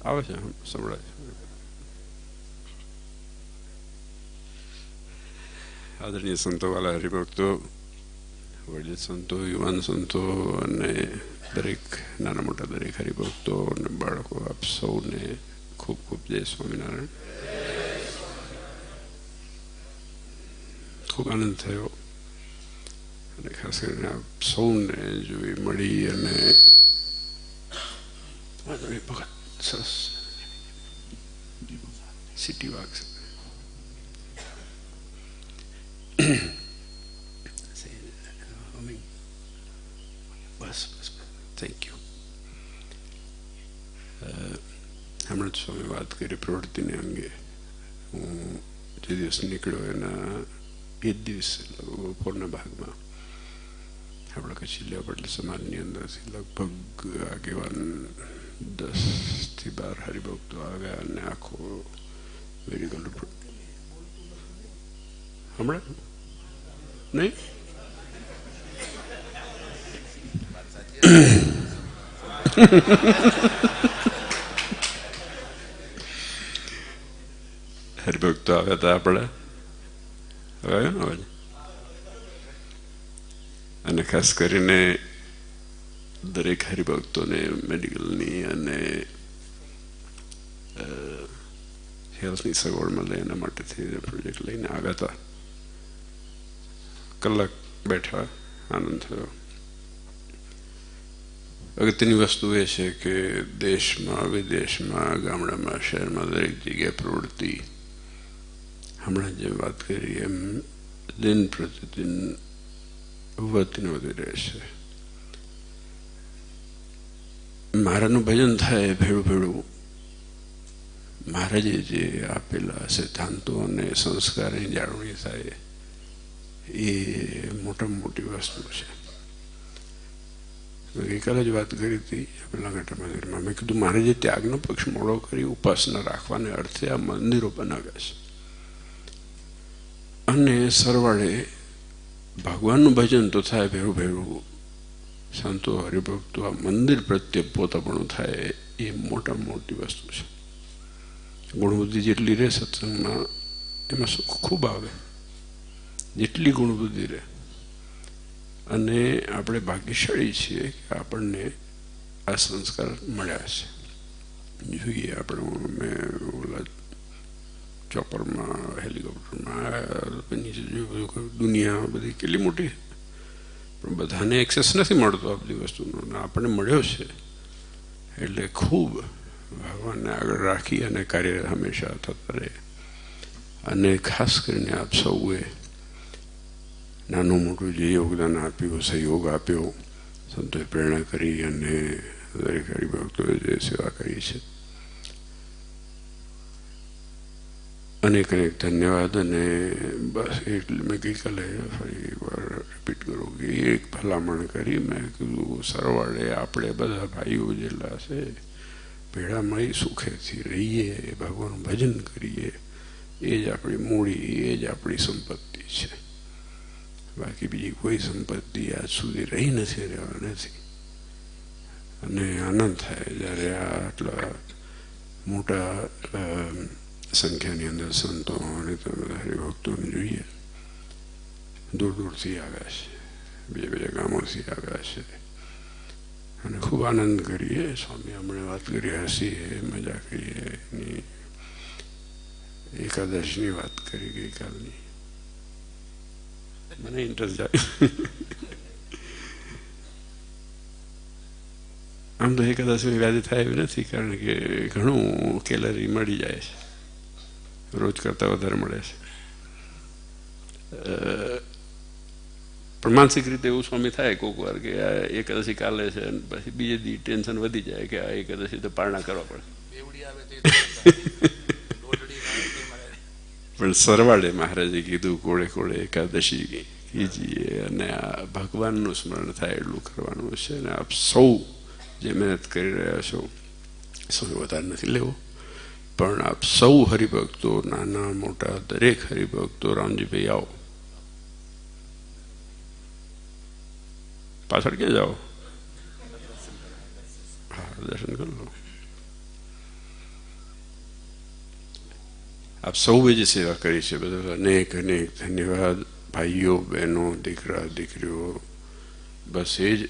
આવે છે સંભળાય. આદરણીય સંતો, વાલા હરિભક્તો, વડીલ સંતો, યુવાન સંતો અને દરેક નાના મોટા દરેક હરિભક્તો અને બાળકો, આપ સૌને ખૂબ ખૂબ જય સ્વામિનારાયણ. ખૂબ આનંદ થયો અને ખાસ કરીને આપ સૌને જોઈ મળી અને ભગત સરસ city Vagh bus bus thank you. હમણાં જ સ્વામી વાત કરી પ્રવૃત્તિને અંગે. હું જે દિવસ નીકળ્યો એના એ જ દિવસે બપોરના ભાગમાં આપણા કચ્છી લેવા પટેલ સમાજની અંદરથી લગભગ આગેવાન 10 થી 12 હરિભક્તો આવ્યા અને આખો મેડિકલ હમણાં નહીં હરિભક્તો આવ્યા હતા આપણે આવ્યો ને અવાજ. અને ખાસ કરીને દરેક હરિભક્તોને મેડિકલની અને હેલ્થની સગવડ મળે એના માટેથી પ્રોજેક્ટ લઈને આવ્યા હતા. કલાક બેઠા, આનંદ થયો. અગત્યની વસ્તુ એ છે કે દેશમાં, વિદેશમાં, ગામડામાં, શહેરમાં દરેક જગ્યાએ પ્રવૃત્તિ હમણાં જે વાત કરી એમ દિન પ્રતિદિન વધતી વધી રહે છે. મહારાજનું ભજન થાય ભેળું ભેળું મહારાજે જે આપેલા સિદ્ધાંતો અને સંસ્કારની જાળવણી થાય એ મોટામાં મોટી વસ્તુ છે. મેં ગઈકાલે જ વાત કરી હતી પેલા ઘટા મંદિરમાં. મેં કીધું મહારાજે ત્યાગનો પક્ષ મોડો કરી ઉપાસના રાખવાને અર્થે આ મંદિરો બનાવ્યા છે અને સરવાળે ભગવાનનું ભજન તો થાય ભેળું ભેળું સંતો હરિભક્તો આ મંદિર પ્રત્યે પોતાપણું થાય એ મોટામાં મોટી વસ્તુ છે. ગુણબુદ્ધિ જેટલી રહે સત્સંગમાં એમાં સુખ ખૂબ આવે, જેટલી ગુણબુદ્ધિ રહે. અને આપણે ભાગ્યશાળી છીએ કે આપણને આ સંસ્કાર મળ્યા છે. જોઈએ આપણે મેં ઓલા ચોપરમાં હેલિકોપ્ટરમાં નીચે જોયું દુનિયા બધી કેટલી મોટી, પણ બધાને એક્સેસ નથી મળતો આ બધી વસ્તુનો. આપણને મળ્યો છે એટલે ખૂબ ભગવાનને આગળ રાખી અને કાર્ય હંમેશા થતા રહે. અને ખાસ કરીને આપ સૌએ નાનું મોટું જે યોગદાન આપ્યું, સહયોગ આપ્યો, સંતોએ પ્રેરણા કરી અને દરેક હરિભક્તોએ જે સેવા કરી છે, અનેક અનેક ધન્યવાદ. અને બસ એટલે મેં ગઈકાલે ફરી એકવાર રિપીટ કરું કે એક ભલામણ કરી. મેં કીધું સરવાળે આપણે બધા ભાઈઓ જેટલા છે ભેળા મળી સુખેથી રહીએ, ભગવાનનું ભજન કરીએ, એ જ આપણી મૂડી, એ જ આપણી સંપત્તિ છે. બાકી બીજી કોઈ સંપત્તિ આજ સુધી રહી નથી, રહેવા નથી. અને આનંદ થાય જ્યારે આટલા મોટા સંખ્યાની અંદર સંતો અને હરિભક્તોને જોઈએ. દૂર દૂરથી આવ્યા છે, બીજા બીજા ગામોથી આવ્યા છે અને ખૂબ આનંદ કરીએ. સ્વામી હમણાં વાત કરી, હસીએ, મજા કરીએ. એની એકાદશની વાત કરી ગઈકાલની, મને ઇન્ટરેસ્ટ જાય. આમ તો એકાદશી વ્યાધિ થાય એવી નથી, કારણ કે ઘણું કેલરી મળી જાય છે, રોજ કરતાં વધારે મળે છે. પણ માનસિક રીતે એવું સ્વામી થાય કોઈક વાર કે આ એકાદશી કાલે છે પછી બીજે દી ટેન્શન વધી જાય કે આ એકાદશી તો પારણા કરવા પડે. પણ સરવાળે મહારાજે કીધું કોળે કોળે એકાદશી કીજીએ અને આ ભગવાનનું સ્મરણ થાય એટલું કરવાનું છે. અને આપ સૌ જે મહેનત કરી રહ્યા છો, સૌ વધારે નથી લેવો, પણ આપ સૌ હરિભક્તો, નાના મોટા દરેક હરિભક્તો, રામજીભાઈ આવો, પાછળ ક્યાં જાઓ, હા દર્શન કરી લો. આપ સૌએ જે સેવા કરી છે બધા અનેક અનેક ધન્યવાદ. ભાઈઓ, બહેનો, દીકરા, દીકરીઓ, બસ એ જ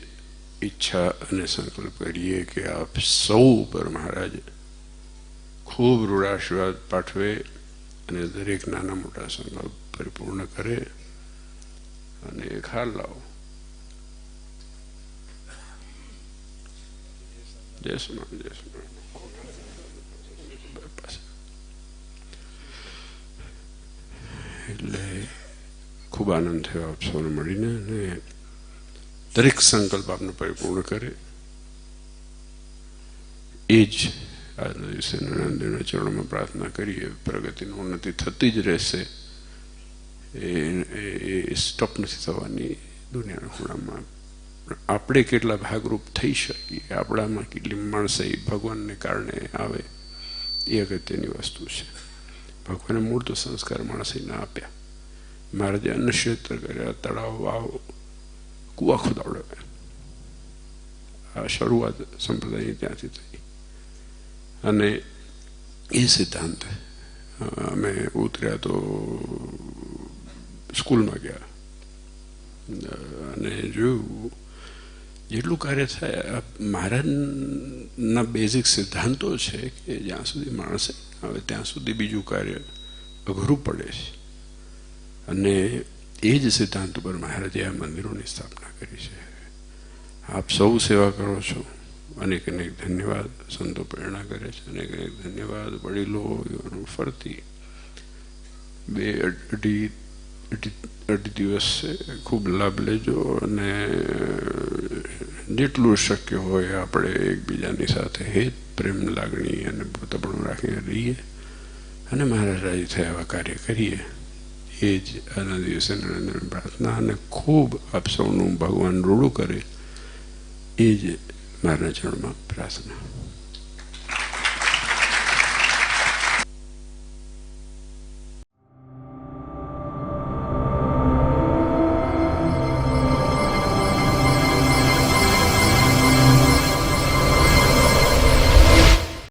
ઈચ્છા અને સંકલ્પ કરીએ કે આપ સૌ ઉપર મહારાજ ખૂબ રૂઢાશીર્વાદ પાઠવે અને દરેક નાના મોટા સંકલ્પ પરિપૂર્ણ કરે. અને એક હાલ લાવો. જય સ્વામી, જય સ્વામી. એટલે ખૂબ આનંદ થયો આપ સૌને મળીને. અને દરેક સંકલ્પ આપને પરિપૂર્ણ કરે એ જ આજના દિવસે નરેન્દ્રના ચરણોમાં પ્રાર્થના કરીએ. પ્રગતિની ઉન્નતિ થતી જ રહેશે, એ સ્ટોપ નથી થવાની દુનિયાના ખૂણામાં. આપણે કેટલા ભાગરૂપ થઈ શકીએ, આપણામાં કેટલી માણસાઈ ભગવાનને કારણે આવે એ અગત્યની વસ્તુ છે. ભગવાને મૂળ તો સંસ્કાર માણસાઈના આપ્યા. મહારાજે અન્નક્ષેત્ર કર્યા, તળાવ, વાવ, કુવા ખોદાવડાવ્યા. આ શરૂઆત સંપ્રદાયની ત્યાંથી થઈ. અને એ સિદ્ધાંત અમે ઉતર્યા તો સ્કૂલમાં ગયા અને જોયું જેટલું કાર્ય થાય. મહારાજના બેઝિક સિદ્ધાંતો છે કે જ્યાં સુધી માણસે આવે ત્યાં સુધી બીજું કાર્ય અઘરું પડે છે. અને એ જ સિદ્ધાંત ઉપર મહારાજે આ મંદિરોની સ્થાપના કરી છે. આપ સૌ સેવા કરો છો, અનેક અનેક ધન્યવાદ. સંતો પ્રેરણા કરે છે, અનેક અનેક ધન્યવાદ. વડીલો ફરતી 2-2.5 દિવસ ખૂબ લાભ લેજો અને જેટલું શક્ય હોય આપણે એકબીજાની સાથે હેત, પ્રેમ, લાગણી અને પોતાપણું રાખીને રહીએ અને મહારાજ રાજી થયા આવા કાર્ય કરીએ. એ જ આજના દિવસે નરેન્દ્રની પ્રાર્થના. અને ખૂબ આપ સૌનું ભગવાન રૂડું કરે એ જ મારા ચરણમાં પ્રાર્થના.